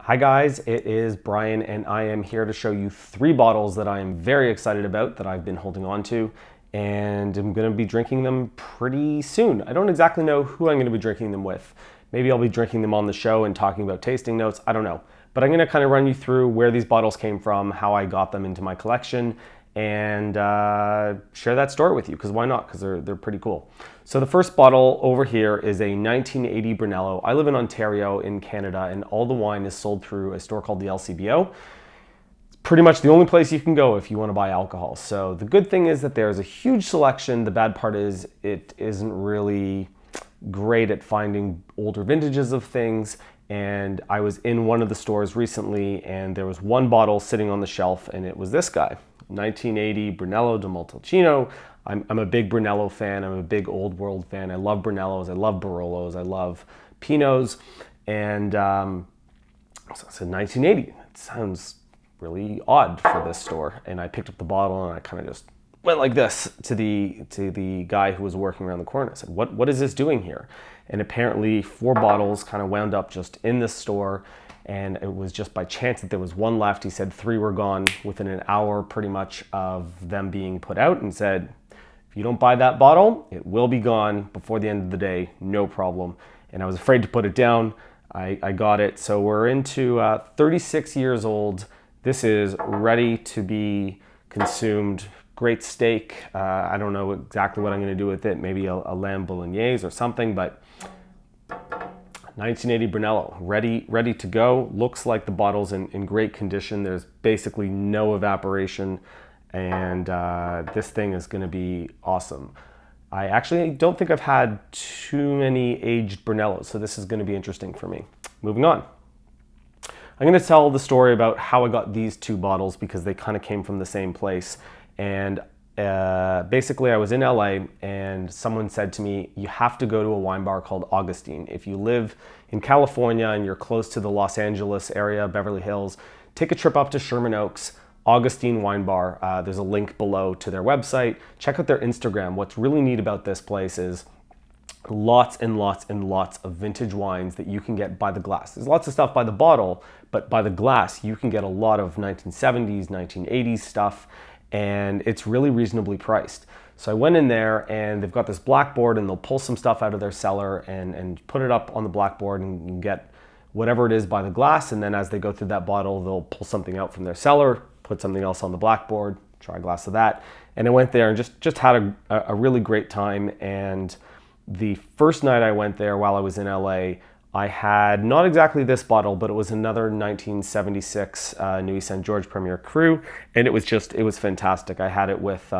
Hi guys, it is Brian and I am here to show you 3 bottles that I am very excited about that I've been holding on to, and I'm going to be drinking them pretty soon. I don't exactly know who I'm going to be drinking them with. Maybe I'll be drinking them on the show and talking about tasting notes, I don't know. But I'm going to kind of run you through where these bottles came from, how I got them into my collection, and share that story with you, because why not? Because they're pretty cool. So the first bottle over here is a 1980 Brunello. I live in Ontario in Canada, and all the wine is sold through a store called the LCBO. It's pretty much the only place you can go if you want to buy alcohol. So the good thing is that there's a huge selection. The bad part is it isn't really great at finding older vintages of things. And I was in one of the stores recently, and there was one bottle sitting on the shelf, and it was this guy. 1980 Brunello de Montalcino. I'm a big Brunello fan. I'm a big Old World fan. I love Brunellos. I love Barolos. I love Pinots. And so I said 1980. It sounds really odd for this store. And I picked up the bottle and I kind of just went like this to the guy who was working around the corner. I said, what is this doing here? And apparently 4 bottles kind of wound up just in this store. And it was just by chance that there was one left. He said 3 were gone within an hour pretty much of them being put out, and said, if you don't buy that bottle, it will be gone before the end of the day, no problem. And I was afraid to put it down. I got it. So we're into 36 years old. This is ready to be consumed. Great steak. I don't know exactly what I'm going to do with it. Maybe a lamb bolognese or something, but 1980 Brunello, ready to go. Looks like the bottle's in great condition. There's basically no evaporation, and this thing is going to be awesome. I actually don't think I've had too many aged Brunellos, so this is going to be interesting for me. Moving on. I'm going to tell the story about how I got these 2 bottles because they kind of came from the same place. And basically I was in LA and someone said to me, you have to go to a wine bar called Augustine. If you live in California and you're close to the Los Angeles area, Beverly Hills, take a trip up to Sherman Oaks, Augustine Wine Bar. There's a link below to their website. Check out their Instagram. What's really neat about this place is lots and lots and lots of vintage wines that you can get by the glass. There's lots of stuff by the bottle, but by the glass you can get a lot of 1970s, 1980s stuff, and it's really reasonably priced. So I went in there and they've got this blackboard, and they'll pull some stuff out of their cellar and put it up on the blackboard, and you can get whatever it is by the glass, and then as they go through that bottle, they'll pull something out from their cellar, put something else on the blackboard, try a glass of that. And I went there and just had a really great time. And the first night I went there while I was in LA, I had not exactly this bottle, but it was another 1976 Nuits Saint George Premier Cru, and it was fantastic. I had it with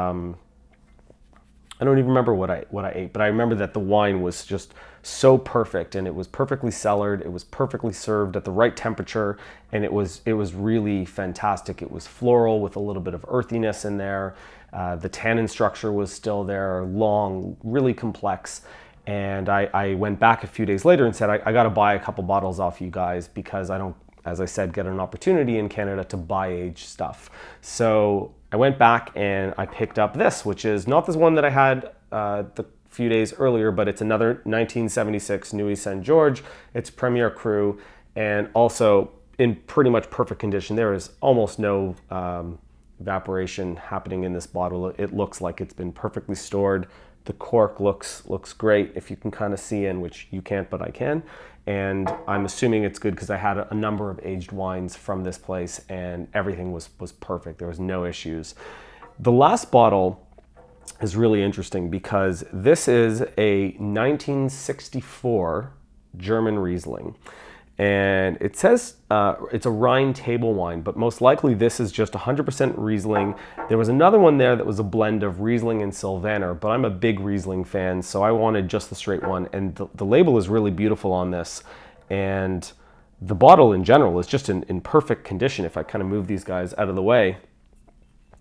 I don't even remember what I ate, but I remember that the wine was just so perfect, and it was perfectly cellared. It was perfectly served at the right temperature, and it was really fantastic. It was floral with a little bit of earthiness in there. The tannin structure was still there, long, really complex. And I went back a few days later and said, I got to buy a couple bottles off you guys because I don't, as I said, get an opportunity in Canada to buy aged stuff. So I went back and I picked up this, which is not this one that I had the few days earlier, but it's another 1976 Nuits Saint George. It's Premier Cru, and also in pretty much perfect condition. There is almost no evaporation happening in this bottle. It looks like it's been perfectly stored. The cork looks great, if you can kind of see in, which you can't, but I can. And I'm assuming it's good because I had a number of aged wines from this place, and everything was perfect. There was no issues. The last bottle is really interesting because this is a 1964 German Riesling. And it says it's a Rhine table wine, but most likely this is just 100% Riesling. There was another one there that was a blend of Riesling and Sylvaner, but I'm a big Riesling fan, so I wanted just the straight one. And the label is really beautiful on this. And the bottle in general is just in perfect condition. If I kind of move these guys out of the way,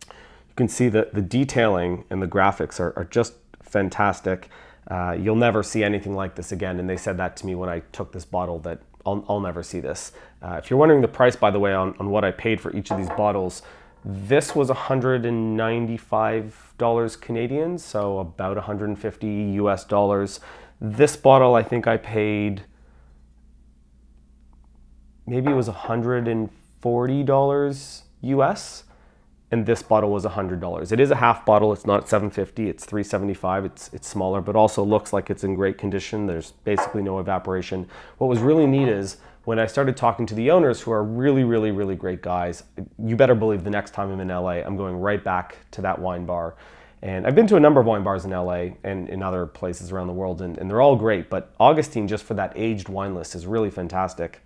you can see that the detailing and the graphics are just fantastic. You'll never see anything like this again. And they said that to me when I took this bottle, that I'll never see this. If you're wondering the price, by the way, on what I paid for each of these bottles, this was $195 Canadian, so about 150 US dollars. This bottle, I think I paid maybe it was $140 US, and this bottle was $100. It is a half bottle. It's not $750. It's $375. It's smaller, but also looks like it's in great condition. There's basically no evaporation. What was really neat is when I started talking to the owners, who are really, really, really great guys. You better believe the next time I'm in LA, I'm going right back to that wine bar. And I've been to a number of wine bars in LA and in other places around the world, and they're all great. But Augustine, just for that aged wine list, is really fantastic.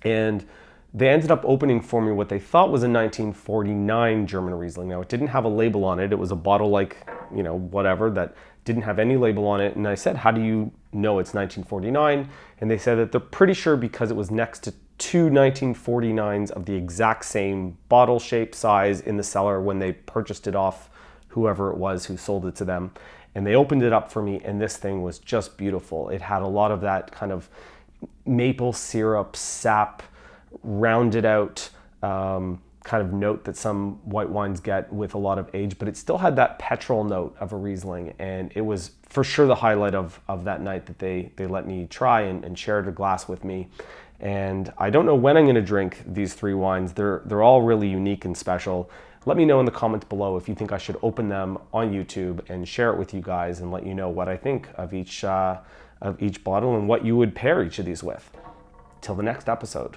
And they ended up opening for me what they thought was a 1949 German Riesling. Now, it didn't have a label on it. It was a bottle like, you know, whatever, that didn't have any label on it. And I said, how do you know it's 1949? And they said that they're pretty sure because it was next to two 1949s of the exact same bottle shape, size in the cellar when they purchased it off whoever it was who sold it to them. And they opened it up for me, and this thing was just beautiful. It had a lot of that kind of maple syrup, sap, rounded out kind of note that some white wines get with a lot of age, but it still had that petrol note of a Riesling, and it was for sure the highlight of that night that they let me try and shared a glass with me. And I don't know when I'm going to drink these three wines. They're all really unique and special. Let me know in the comments below if you think I should open them on YouTube and share it with you guys and let you know what I think of each bottle and what you would pair each of these with. Till the next episode.